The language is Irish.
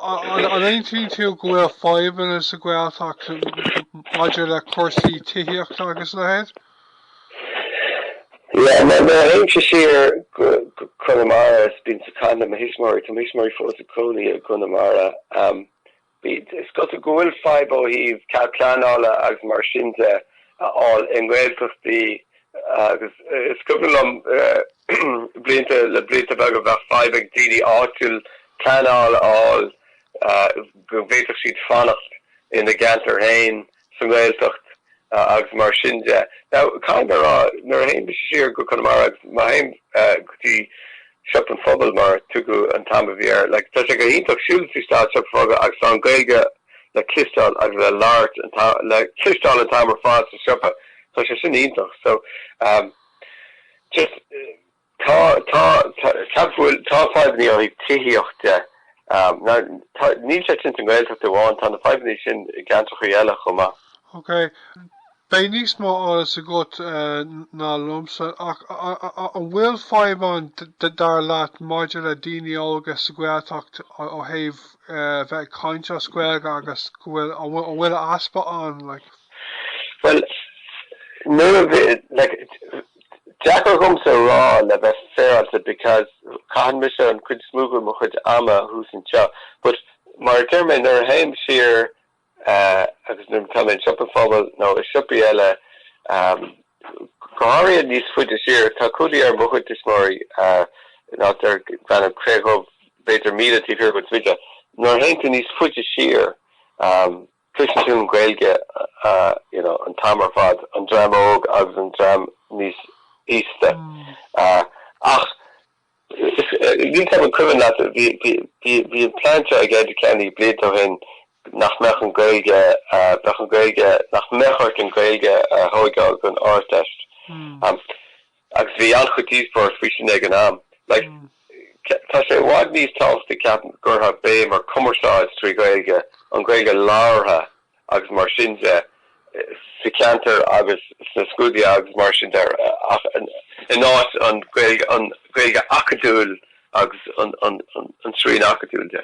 an 19 go 5 in is a Gaeltach Roger le Corsi Tihiach agus na head. Yeah, the ancient year Connemara has been to Condom Hishmori to Hishmori for the Coni Connemara. It's got to go in 5 o heave Catplanola as Marshinza all in Gaeilge the it's couple Blinta bag of 5 DD Artul Canal all go better sheet fanach in the Ganter Hain some Gaeilge agus Marshinja. Now, Connemara, Nurhaim Bishir, go Connemara, Mahim, the shop and fubble mar to go and Tamavier, like such a hint of shoes to start shop for agus on Gaeilge, like Clistal, as a Lart, and like Clistal and Tamer Fast to shop, such a shin hint. So, just ta 5 near Tihiocht, now, Nisha Chinton Gaeilge to want on the 5 nation Gantochiela Homa. Okay. Bij níos mó áras a got ná lumsa ach an bhfuil 5 an dar leat maidir le daoine óga sa Gaeltacht ó thaobh bheith cainte scuilge agus an bhfuil aspa an like. Well, none of it like Jacker comes a raw le bheith fair because Cahan Misha and Quid Smuggle mo chud ama who's in cha but mar termin ar haim sheer agus nim come shop and fumble no a shoppy ella Goharia these footage here Takudi or Mohut this Mori not there kind of Craig of better media here but Vija nor Hainton these footage here Christian Gaeilge you know and Tamer Fad and Dram Og agus and Dram Nis Easter ach you have a equivalent that the planter I get the candy blade of him nach mechen Gaeilge nach mechart en Gaeilge hoigag an Ardteist agus vi an chutívpor freisin ag an am like tá sé wad níos tásta ceapan gurtha béim ar cumarsáid trí Gaeilge an Gaeilge láirtha agus mar sinse sa ceantar agus sa scúdi agus mar sin der in áit an Gaeilge acadúil agus an srín acadúil de.